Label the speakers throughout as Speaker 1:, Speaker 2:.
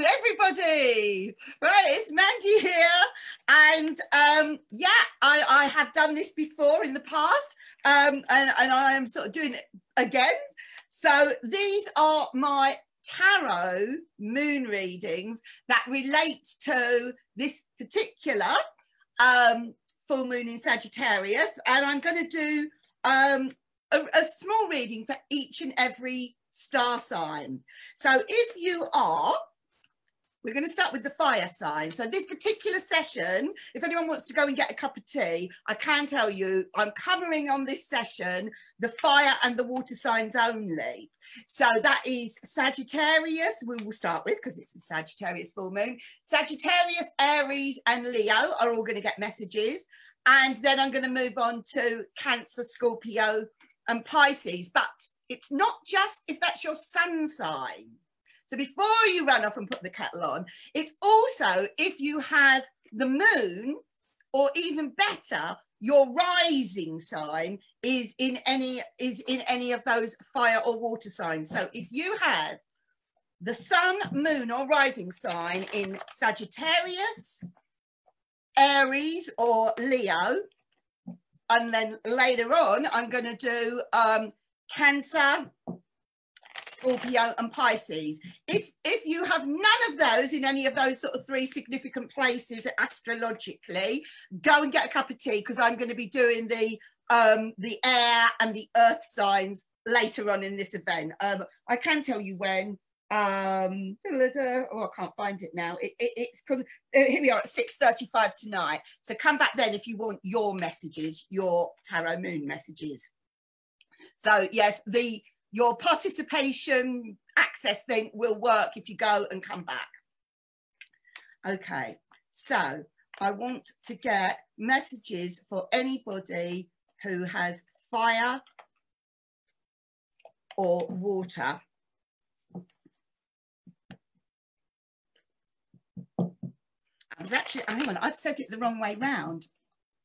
Speaker 1: everybody. Right, it's Mandy here, and yeah, I have done this before in the past, and I am sort of doing it again. So these are my tarot moon readings that relate to this particular full moon in Sagittarius, and I'm going to do a small reading for each and every star sign. So if you are, we're going to start with the fire sign. So this particular session, if anyone wants to go and get a cup of tea, I can tell you I'm covering on this session the fire and the water signs only. So that is Sagittarius, we will start with because it's the Sagittarius full moon. Sagittarius, Aries and Leo are all going to get messages. And then I'm going to move on to Cancer, Scorpio and Pisces. But it's not just if that's your sun sign. So before you run off and put the kettle on, it's also if you have the moon, or even better, your rising sign is in any of those fire or water signs. So if you have the sun, moon or rising sign in Sagittarius, Aries or Leo, and then later on I'm going to do Cancer, Scorpio and Pisces. If you have none of those in any of those sort of three significant places astrologically, go and get a cup of tea because I'm going to be doing the air and the earth signs later on in this event. I can tell you when. Oh, I can't find it now. It's here we are at 6:35 tonight. So come back then if you want your messages, your tarot moon messages. So yes, your participation access thing will work if you go and come back. Okay, so I want to get messages for anybody who has fire or water. I was actually, hang on, I've said it the wrong way round.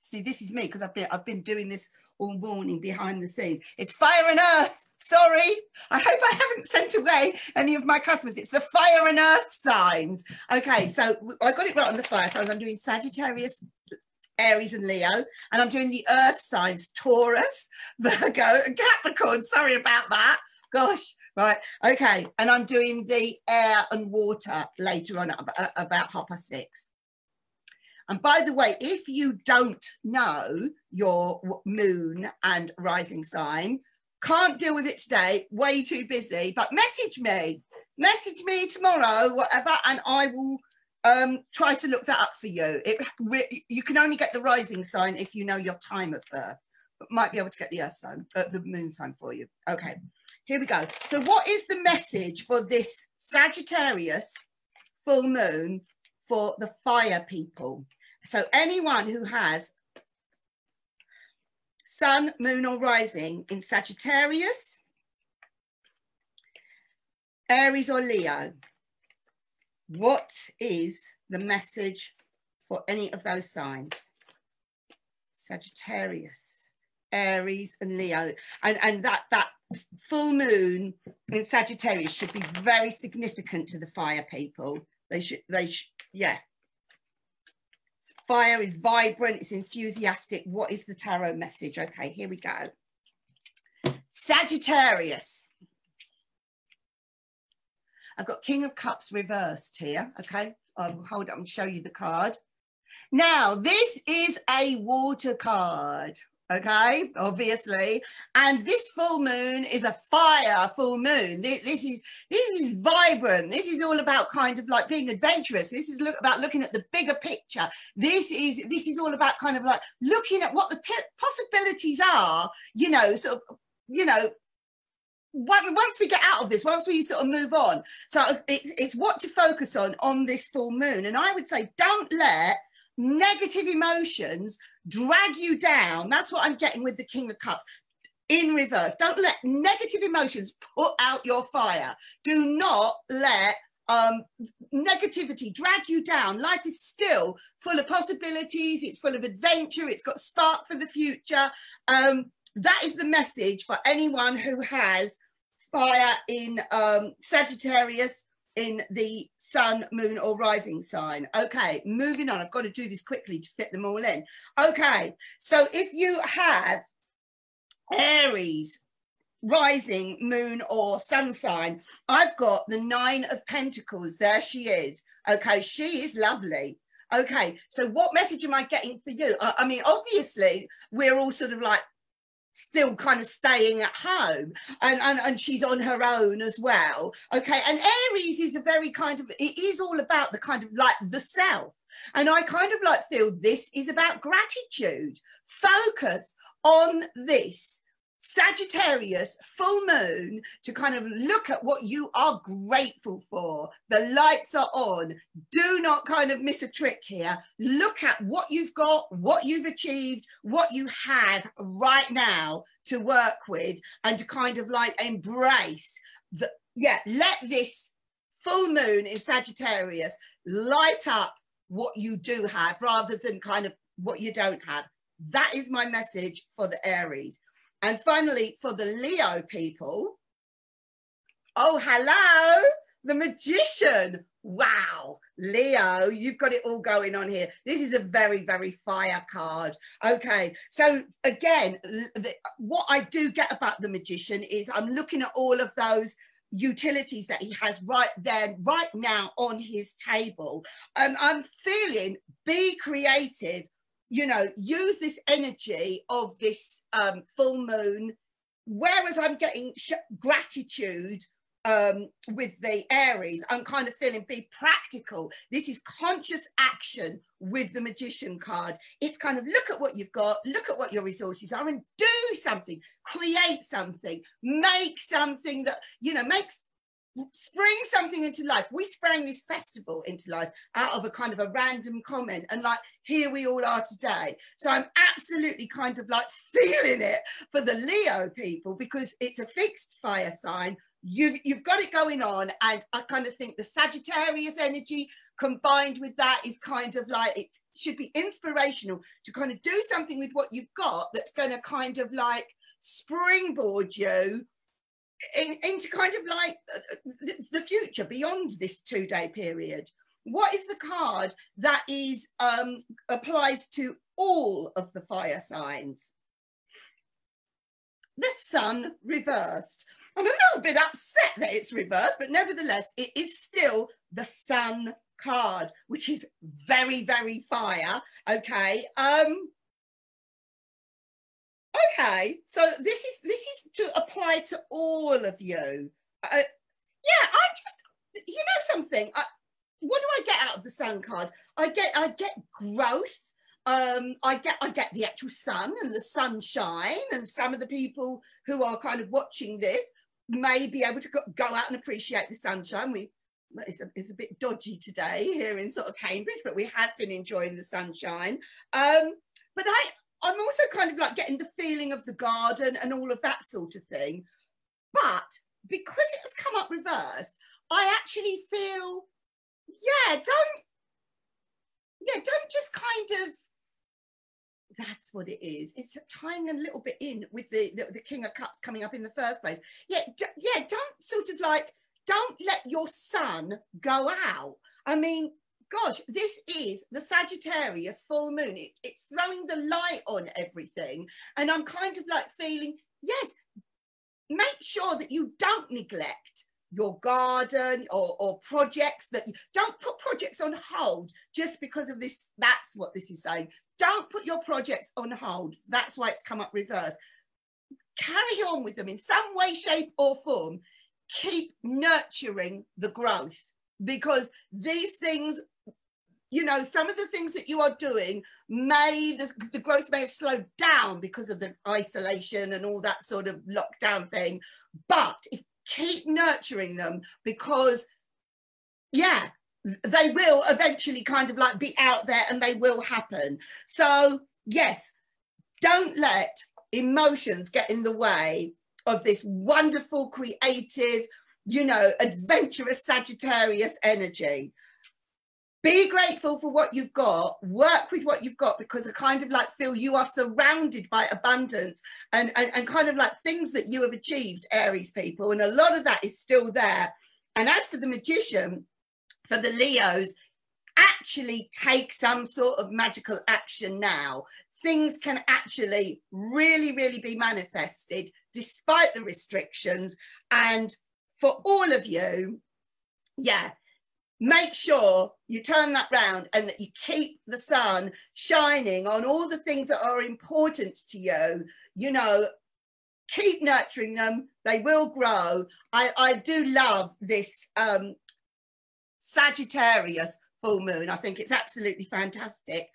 Speaker 1: See, this is me because I've been doing this all morning behind the scenes. It's fire and earth. Sorry, I hope I haven't sent away any of my customers. It's the fire and earth signs. Okay, so I got it right on the fire signs. I'm doing Sagittarius, Aries and Leo, and I'm doing the earth signs, Taurus, Virgo and Capricorn. Sorry about that. Gosh, right. Okay, and I'm doing the air and water later on about 6:30. And by the way, if you don't know your moon and rising sign, can't deal with it today, way too busy, but message me tomorrow, whatever, and I will try to look that up for you. You can only get the rising sign if you know your time of birth, but might be able to get the earth sign, the moon sign for you. Okay, here we go. So what is the message for this Sagittarius full moon for the fire people? So anyone who has sun, moon or rising in Sagittarius, Aries or Leo, what is the message for any of those signs? Sagittarius, Aries and Leo. And that full moon in Sagittarius should be very significant to the fire people. They should, yeah. Fire is vibrant, it's enthusiastic. What is the tarot message? Okay, here we go. Sagittarius. I've got King of Cups reversed here. Okay, I'll hold up and show you the card. Now, this is a water card. Okay, obviously, and this full moon is a fire full moon. This is vibrant. This is all about kind of like being adventurous. This is about looking at the bigger picture. This is all about kind of like looking at what the possibilities are, you know, sort of, you know, once we get out of this, once we sort of move on. So it's what to focus on this full moon. And I would say don't let negative emotions drag you down. That's what I'm getting with the King of Cups in reverse. Don't let negative emotions put out your fire. Do not let negativity drag you down. Life is still full of possibilities. It's full of adventure. It's got spark for the future. That is the message for anyone who has fire in Sagittarius, in the sun, moon, or rising sign. Okay, moving on. I've got to do this quickly to fit them all in. Okay, so if you have Aries, rising, moon, or sun sign, I've got the 9 of Pentacles. There she is. Okay, she is lovely. Okay, so what message am I getting for you? I mean, obviously, we're all sort of like still kind of staying at home, and she's on her own as well. Okay, and Aries is a very kind of, it is all about the kind of like the self. And I kind of like feel this is about gratitude. Focus on this Sagittarius full moon to kind of look at what you are grateful for. The lights are on. Do not kind of miss a trick here. Look at what you've got, what you've achieved, what you have right now to work with, and to kind of like embrace the, yeah, let this full moon in Sagittarius light up what you do have rather than kind of what you don't have. That is my message for the Aries. And finally, for the Leo people, oh, hello, the Magician. Wow, Leo, you've got it all going on here. This is a very, very fire card. Okay, so again, what I do get about the Magician is I'm looking at all of those utilities that he has right there, right now on his table. I'm feeling, be creative. You know, use this energy of this full moon, whereas I'm getting gratitude with the Aries. I'm kind of feeling be practical. This is conscious action with the Magician card. It's kind of look at what you've got, look at what your resources are, and do something, create something, make something that, you know, spring something into life. We sprang this festival into life out of a kind of a random comment, and like here we all are today. So I'm absolutely kind of like feeling it for the Leo people, because it's a fixed fire sign. You've got it going on, and I kind of think the Sagittarius energy combined with that is kind of like, it should be inspirational to kind of do something with what you've got that's going to kind of like springboard you into kind of like the future beyond this 2-day period. What is the card that is applies to all of the fire signs? The Sun reversed. I'm a little bit upset that it's reversed, but nevertheless, it is still the Sun card, which is very, very fire. Okay. Okay, so this is to apply to all of you. Yeah, I just, you know something, what do I get out of the Sun card? I get growth. I get the actual sun and the sunshine, and some of the people who are kind of watching this may be able to go out and appreciate the sunshine. It's a bit dodgy today here in sort of Cambridge, but we have been enjoying the sunshine. But I'm also kind of like getting the feeling of the garden and all of that sort of thing. But because it has come up reversed, I actually feel, yeah, don't just kind of, that's what it is. It's tying a little bit in with the King of Cups coming up in the first place. Yeah, don't sort of like, don't let your sun go out. I mean, gosh, this is the Sagittarius full moon. It's throwing the light on everything. And I'm kind of like feeling, yes, make sure that you don't neglect your garden or projects, that you don't put projects on hold just because of this. That's what this is saying. Don't put your projects on hold. That's why it's come up reverse. Carry on with them in some way, shape or form. Keep nurturing the growth, because these things, you know, some of the things that you are doing the growth may have slowed down because of the isolation and all that sort of lockdown thing, but keep nurturing them, because yeah, they will eventually kind of like be out there and they will happen. So yes, don't let emotions get in the way of this wonderful, creative, you know, adventurous Sagittarius energy. Be grateful for what you've got, work with what you've got, because I kind of like feel you are surrounded by abundance and kind of like things that you have achieved, Aries people, and a lot of that is still there. And as for the Magician, for the Leos, actually take some sort of magical action now. Things can actually really, really be manifested despite the restrictions. And for all of you, yeah, make sure you turn that round and that you keep the sun shining on all the things that are important to you. You know, keep nurturing them. They will grow. I do love this Sagittarius full moon. I think it's absolutely fantastic.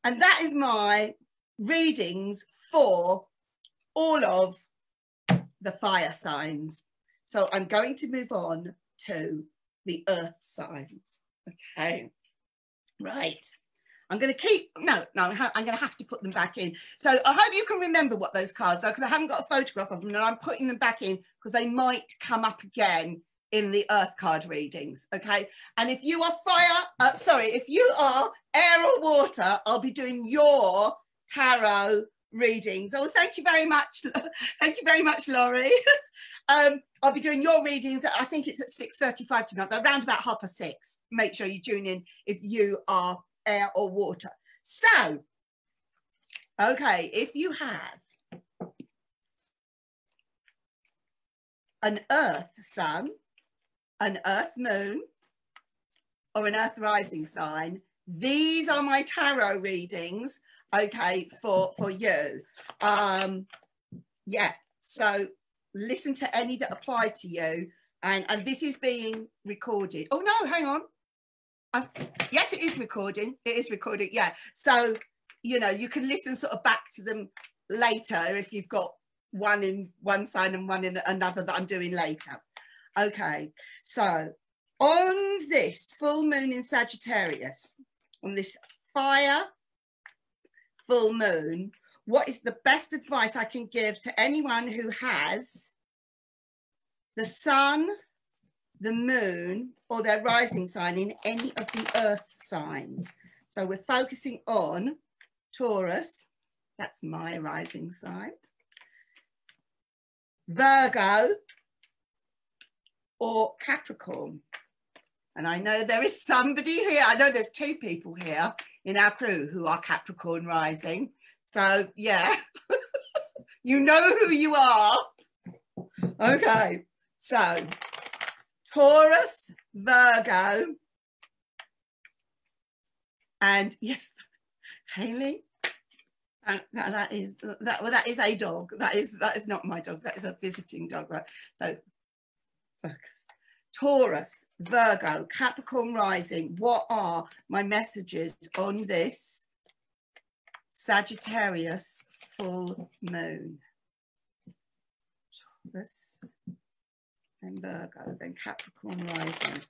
Speaker 1: And that is my readings for all of the fire signs. So I'm going to move on to the earth signs. Okay, right. I'm going to keep, no, I'm going to have to put them back in. So I hope you can remember what those cards are, because I haven't got a photograph of them, and I'm putting them back in because they might come up again in the earth card readings. Okay, and if you are fire, if you are air or water, I'll be doing your tarot readings. Oh, thank you very much. Thank you very much, Laurie. I'll be doing your readings. I think it's at 6:35 tonight, but around about 6:30. Make sure you tune in if you are air or water. So, okay, if you have an earth sun, an earth moon, or an earth rising sign, these are my tarot readings, okay, for you. Yeah, so listen to any that apply to you, and this is being recorded. Oh no, hang on. Yes, it is recording. It is recording, yeah. So, you know, you can listen sort of back to them later if you've got one in one sign and one in another that I'm doing later. Okay, so on this full moon in Sagittarius, on this fire full moon, what is the best advice I can give to anyone who has the sun, the moon, or their rising sign in any of the earth signs? So we're focusing on Taurus, that's my rising sign, Virgo, or Capricorn. And I know there is somebody here, I know there's 2 people here in our crew who are Capricorn rising. So yeah, you know who you are. Okay, so Taurus, Virgo, and yes, Haley, that is a dog. That is not my dog. That is a visiting dog, right? So focus. Taurus, Virgo, Capricorn rising. What are my messages on this Sagittarius full moon? Taurus and Virgo, then Capricorn rising.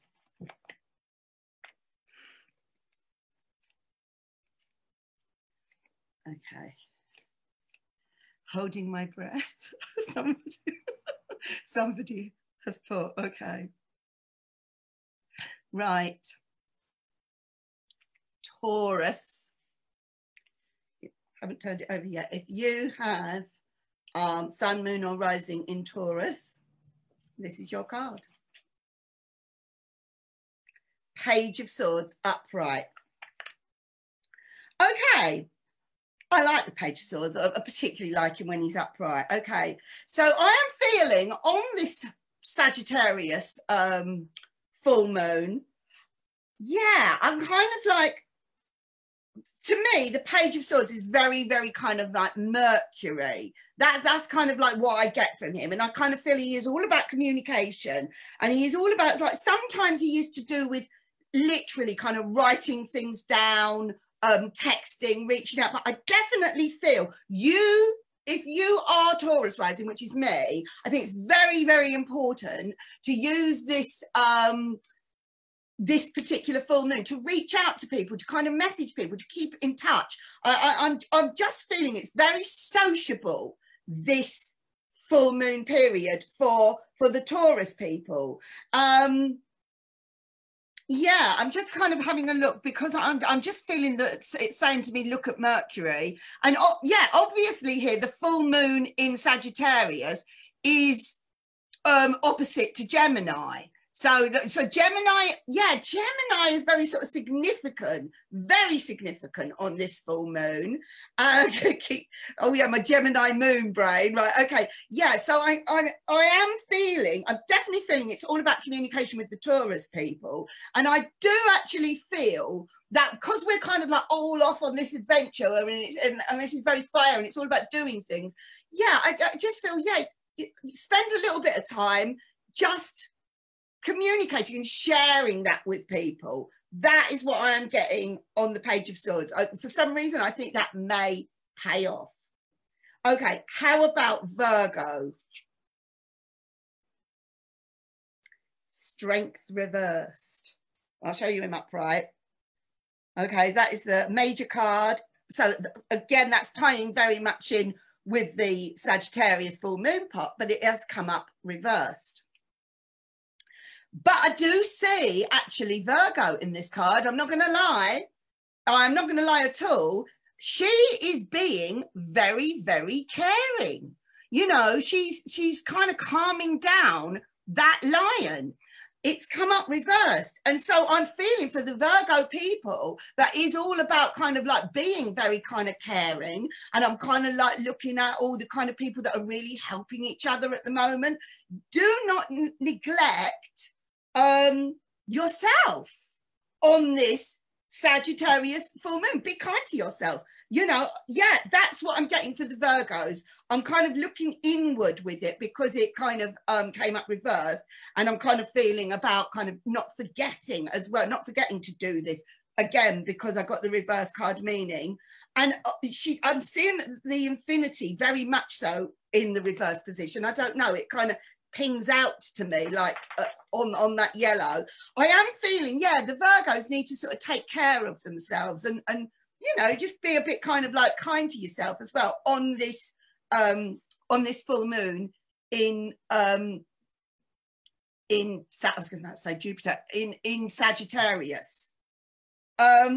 Speaker 1: Okay. Holding my breath. Somebody has put, okay. Right. Taurus. Haven't turned it over yet. If you have sun, moon, or rising in Taurus, this is your card. Page of Swords, upright. Okay. I like the Page of Swords. I particularly like him when he's upright. Okay. So I am feeling on this Sagittarius full moon, yeah, I'm kind of like, to me, the Page of Swords is very, very kind of like Mercury. That's kind of like what I get from him. And I kind of feel he is all about communication. And he is all about, like, sometimes he used to do with literally kind of writing things down, texting, reaching out. But I definitely feel if you are Taurus rising, which is me, I think it's very, very important to use this this particular full moon to reach out to people, to kind of message people, to keep in touch. I'm just feeling it's very sociable, this full moon period for the Taurus people. Yeah, I'm just kind of having a look because I'm just feeling that it's saying to me, look at Mercury. And yeah, obviously here, the full moon in Sagittarius is opposite to Gemini. So Gemini, yeah, Gemini is very sort of significant, very significant on this full moon. Oh yeah, my Gemini moon brain, right? Okay, yeah. So I am feeling, I'm definitely feeling it's all about communication with the Taurus people, and I do actually feel that because we're kind of like all off on this adventure, and this is very fire, and it's all about doing things. Yeah, I just feel, yeah, spend a little bit of time just communicating and sharing that with people. That is what I am getting on the Page of Swords. For some reason, I think that may pay off. Okay, how about Virgo? Strength reversed. I'll show you him upright. Okay, that is the major card. So again, that's tying very much in with the Sagittarius full moon pot, but it has come up reversed. But I do see actually Virgo in this card. I'm not going to lie. I'm not going to lie at all. She is being very, very caring. You know, she's kind of calming down that lion. It's come up reversed. And so I'm feeling for the Virgo people that is all about kind of like being very kind of caring. And I'm kind of like looking at all the kind of people that are really helping each other at the moment. Do not neglect yourself on this Sagittarius full moon. Be kind to yourself. You know, yeah, that's what I'm getting for the Virgos. I'm kind of looking inward with it because it kind of came up reversed, and I'm kind of feeling about kind of not forgetting as well, not forgetting to do this again because I got the reverse card meaning. And I'm seeing the infinity very much so in the reverse position. I don't know, it kind of pings out to me like on that yellow. I am feeling, yeah, the Virgos need to sort of take care of themselves and you know, just be a bit kind of like kind to yourself as well on this full moon in I was going to say Jupiter in Sagittarius. Yeah,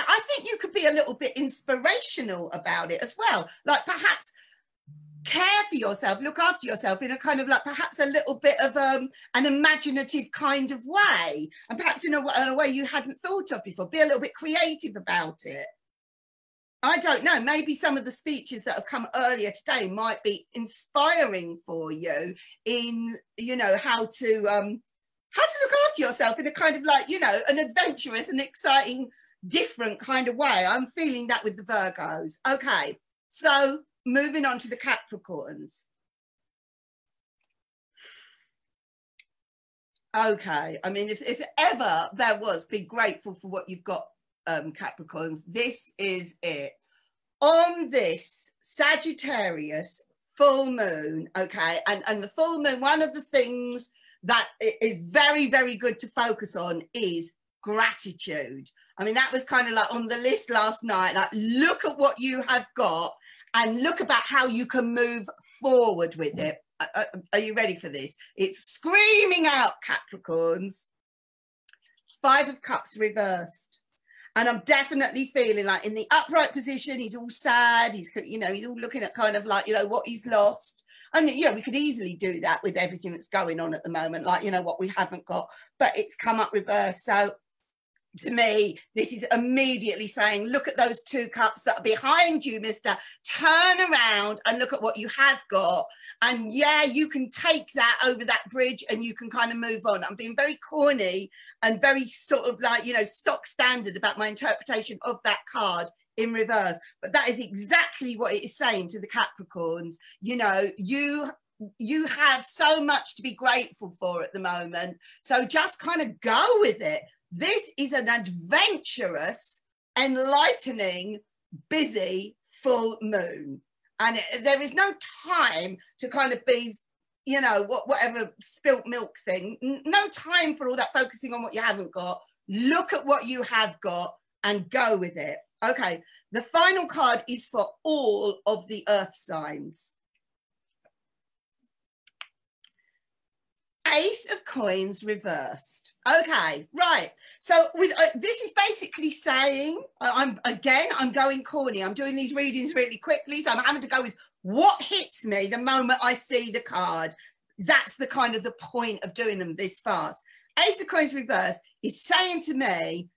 Speaker 1: I think you could be a little bit inspirational about it as well, like perhaps care for yourself, look after yourself in a kind of like perhaps a little bit of an imaginative kind of way, and perhaps in a way you hadn't thought of before. Be a little bit creative about it. I don't know, maybe some of the speeches that have come earlier today might be inspiring for you in, you know, how to look after yourself in a kind of like, you know, an adventurous and exciting, different kind of way. I'm feeling that with the Virgos. Okay, so moving on to the Capricorns. Okay, I mean, if ever there was, be grateful for what you've got, Capricorns. This is it. On this Sagittarius full moon, okay, and the full moon, one of the things that is very, very good to focus on is gratitude. I mean, that was kind of like on the list last night, like look at what you have got and look about how you can move forward with it. Are you ready for this? It's screaming out, Capricorns. 5 of Cups reversed. And I'm definitely feeling like in the upright position, he's all sad. He's, you know, he's all looking at kind of like, you know, what he's lost. And, you know, we could easily do that with everything that's going on at the moment, like, you know, what we haven't got, but it's come up reversed. So to me, this is immediately saying, look at those 2 cups that are behind you, mister. Turn around and look at what you have got. And yeah, you can take that over that bridge and you can kind of move on. I'm being very corny and very sort of like, you know, stock standard about my interpretation of that card in reverse. But that is exactly what it is saying to the Capricorns. You know, you have so much to be grateful for at the moment. So just kind of go with it. This is an adventurous, enlightening, busy full moon. And there is no time to kind of be, you know, whatever spilt milk thing. No time for all that focusing on what you haven't got. Look at what you have got and go with it. Okay, the final card is for all of the earth signs. Ace of Coins reversed. Okay, right. So with this is basically saying, I'm going corny. I'm doing these readings really quickly, so I'm having to go with what hits me the moment I see the card. That's the kind of the point of doing them this fast. Ace of Coins reverse is saying to me,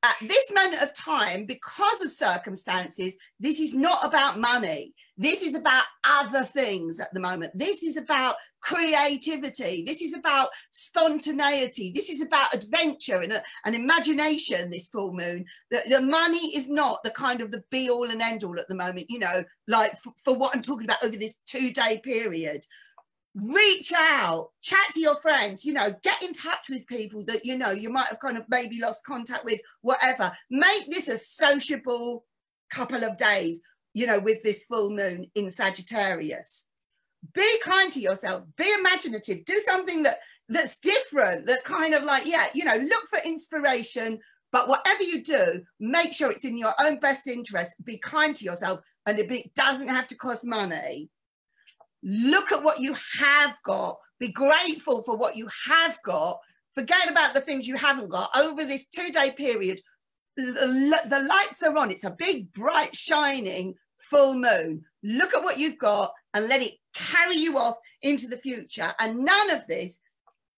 Speaker 1: at this moment of time, because of circumstances, this is not about money. This is about other things at the moment. This is about creativity. This is about spontaneity. This is about adventure and imagination, this full moon. The money is not the kind of the be all and end all at the moment, you know, like for what I'm talking about over this 2-day period. Reach out, chat to your friends, you know, get in touch with people that, you know, you might have kind of maybe lost contact with, whatever. Make this a sociable couple of days, you know, with this full moon in Sagittarius. Be kind to yourself, be imaginative, do something that's different, that kind of like, yeah, you know, look for inspiration, but whatever you do, make sure it's in your own best interest. Be kind to yourself, and it doesn't have to cost money. Look at what you have got. Be grateful for what you have got. Forget about the things you haven't got. Over this 2-day period, the lights are on. It's a big, bright, shining full moon. Look at what you've got and let it carry you off into the future. And none of this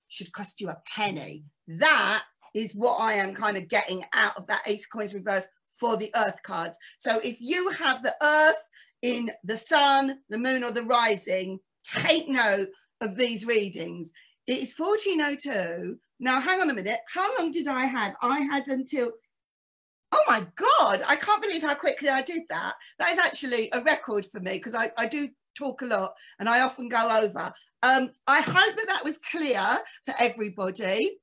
Speaker 1: should cost you a penny. That is what I am kind of getting out of that Ace of Coins reverse for the Earth cards. So if you have the Earth in the sun, the moon, or the rising, take note of these readings. It is 14:02. Now, hang on a minute. How long did I have? I had until, oh my God, I can't believe how quickly I did that. That is actually a record for me, because I do talk a lot and I often go over. I hope that was clear for everybody.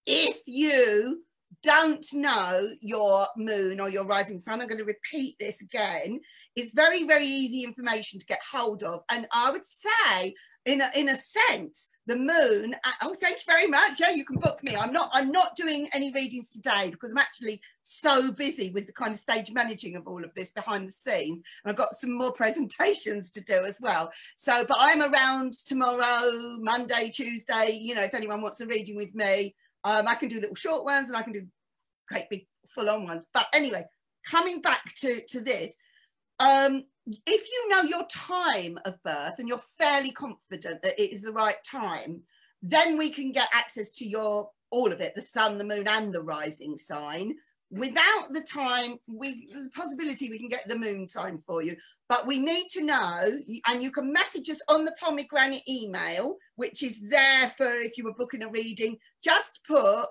Speaker 1: If you don't know your moon or your rising sun, I'm going to repeat this again. It's very, very easy information to get hold of. And I would say, in a sense, the moon, oh, thank you very much. Yeah, you can book me. I'm not doing any readings today because I'm actually so busy with the kind of stage managing of all of this behind the scenes. And I've got some more presentations to do as well. So, but I'm around tomorrow, Monday, Tuesday, you know, if anyone wants a reading with me. I can do little short ones and I can do great big full-on ones. But anyway, coming back to this, if you know your time of birth and you're fairly confident that it is the right time, then we can get access to all of it, the sun, the moon, and the rising sign. Without the time, there's a possibility we can get the moon sign for you, but we need to know, and you can message us on the pomegranate email, which is there for if you were booking a reading. Just put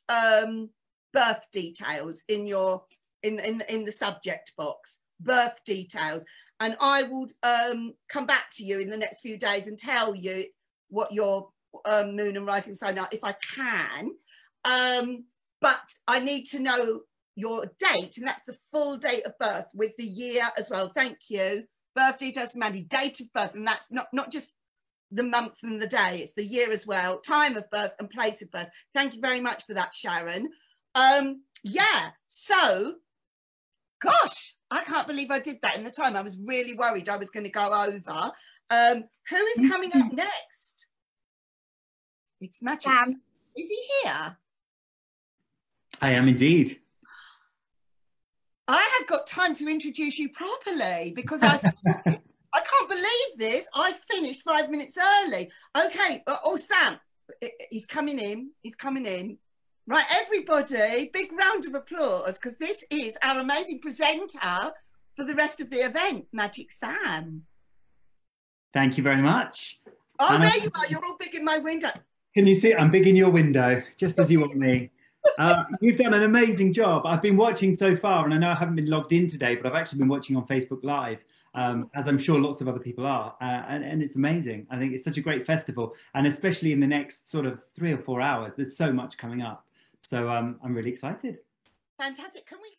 Speaker 1: birth details in your in the subject box, birth details, and I will come back to you in the next few days and tell you what your moon and rising sign are if I can. But I need to know your date, and that's the full date of birth with the year as well. Thank you. Birth details for Mandy, date of birth, and that's not just the month and the day, it's the year as well, time of birth and place of birth. Thank you very much for that, Sharon. Yeah, so gosh, I can't believe I did that in the time. I was really worried I was going to go over. Who is coming up next? It's Magic. Is he here?
Speaker 2: I am indeed.
Speaker 1: I have got time to introduce you properly because I can't believe this. I finished 5 minutes early. Okay. Oh, Sam, he's coming in. He's coming in. Right, everybody, big round of applause because this is our amazing presenter for the rest of the event, Magic Sam.
Speaker 2: Thank you very much.
Speaker 1: Oh, there you are. You're all big in my window.
Speaker 2: Can you see? I'm big in your window, just as you want me. You've done an amazing job. I've been watching so far, and I know I haven't been logged in today, but I've actually been watching on Facebook Live, as I'm sure lots of other people are, and it's amazing. I think it's such a great festival, and especially in the next sort of 3 or 4 hours, there's so much coming up. So I'm really excited.
Speaker 1: Fantastic. Can we